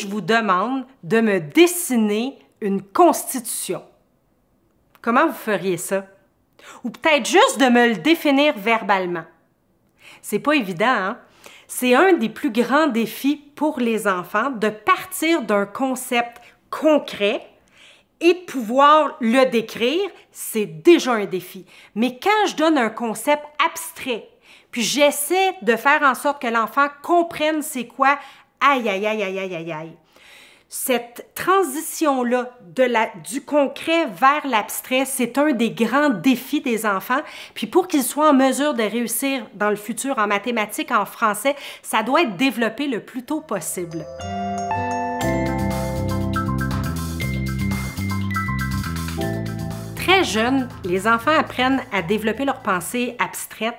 je vous demande de me dessiner une constitution, comment vous feriez ça? Ou peut-être juste de me le définir verbalement. C'est pas évident, hein? C'est un des plus grands défis pour les enfants de partir d'un concept concret et de pouvoir le décrire, c'est déjà un défi. Mais quand je donne un concept abstrait, puis j'essaie de faire en sorte que l'enfant comprenne c'est quoi, aïe, aïe, aïe, aïe, aïe, aïe, aïe. Cette transition-là du concret vers l'abstrait, c'est un des grands défis des enfants. Puis pour qu'ils soient en mesure de réussir dans le futur en mathématiques, en français, ça doit être développé le plus tôt possible. Très jeunes, les enfants apprennent à développer leur pensée abstraite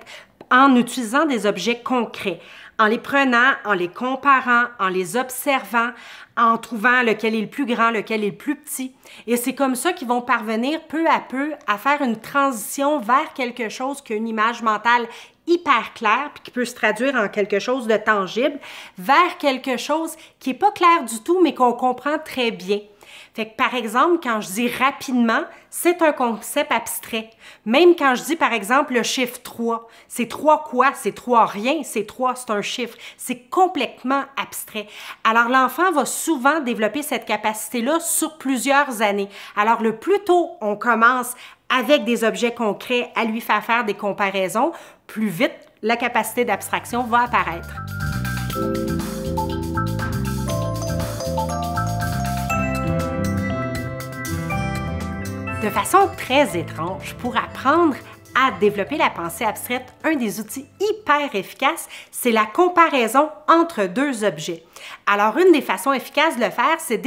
en utilisant des objets concrets, en les prenant, en les comparant, en les observant, en trouvant lequel est le plus grand, lequel est le plus petit. Et c'est comme ça qu'ils vont parvenir peu à peu à faire une transition vers quelque chose qui a une image mentale hyper claire puis qui peut se traduire en quelque chose de tangible, vers quelque chose qui n'est pas clair du tout mais qu'on comprend très bien. Fait que, par exemple, quand je dis rapidement, c'est un concept abstrait. Même quand je dis, par exemple, le chiffre 3, c'est 3 quoi? C'est 3 rien, c'est 3, c'est un chiffre. C'est complètement abstrait. Alors, l'enfant va souvent développer cette capacité-là sur plusieurs années. Alors, le plus tôt on commence avec des objets concrets à lui faire des comparaisons, plus vite la capacité d'abstraction va apparaître. De façon très étrange, pour apprendre à développer la pensée abstraite, un des outils hyper efficaces, c'est la comparaison entre deux objets. Alors, une des façons efficaces de le faire, c'est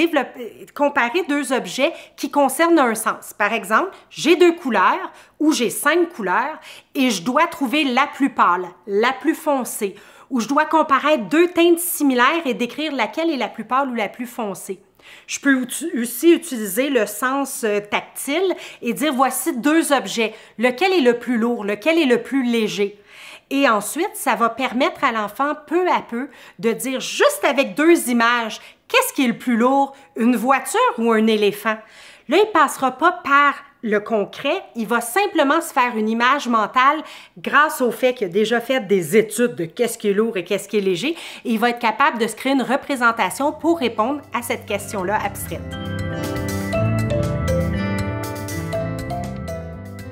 comparer deux objets qui concernent un sens. Par exemple, j'ai 2 couleurs ou j'ai 5 couleurs et je dois trouver la plus pâle, la plus foncée, ou je dois comparer 2 teintes similaires et décrire laquelle est la plus pâle ou la plus foncée. Je peux aussi utiliser le sens tactile et dire voici 2 objets, lequel est le plus lourd, lequel est le plus léger. Et ensuite, ça va permettre à l'enfant peu à peu de dire juste avec 2 images, qu'est-ce qui est le plus lourd, une voiture ou un éléphant? Là, il ne passera pas par le concret, il va simplement se faire une image mentale grâce au fait qu'il a déjà fait des études de qu'est-ce qui est lourd et qu'est-ce qui est léger, et il va être capable de se créer une représentation pour répondre à cette question-là abstraite.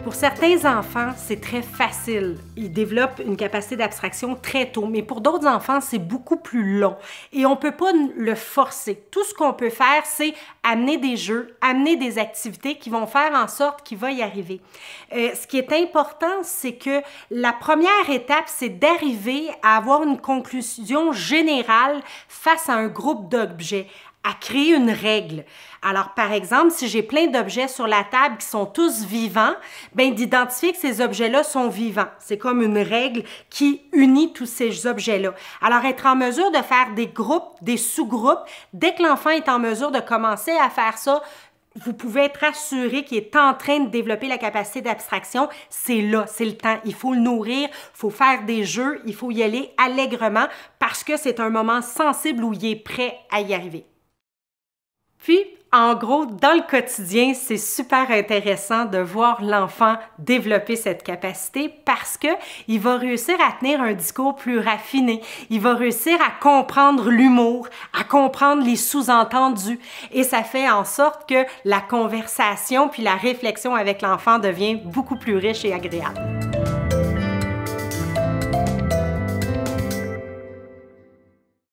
Pour certains enfants, c'est très facile. Ils développent une capacité d'abstraction très tôt, mais pour d'autres enfants, c'est beaucoup plus long et on ne peut pas le forcer. Tout ce qu'on peut faire, c'est amener des jeux, amener des activités qui vont faire en sorte qu'il va y arriver. Ce qui est important, c'est que la première étape, c'est d'arriver à avoir une conclusion générale face à un groupe d'objets, à créer une règle. Alors, par exemple, si j'ai plein d'objets sur la table qui sont tous vivants, bien, d'identifier que ces objets-là sont vivants. C'est comme une règle qui unit tous ces objets-là. Alors, être en mesure de faire des groupes, des sous-groupes, dès que l'enfant est en mesure de commencer à faire ça, vous pouvez être assuré qu'il est en train de développer la capacité d'abstraction. C'est là, c'est le temps. Il faut le nourrir, il faut faire des jeux, il faut y aller allègrement parce que c'est un moment sensible où il est prêt à y arriver. Puis, en gros, dans le quotidien, c'est super intéressant de voir l'enfant développer cette capacité parce qu'il va réussir à tenir un discours plus raffiné. Il va réussir à comprendre l'humour, à comprendre les sous-entendus. Et ça fait en sorte que la conversation puis la réflexion avec l'enfant devient beaucoup plus riche et agréable.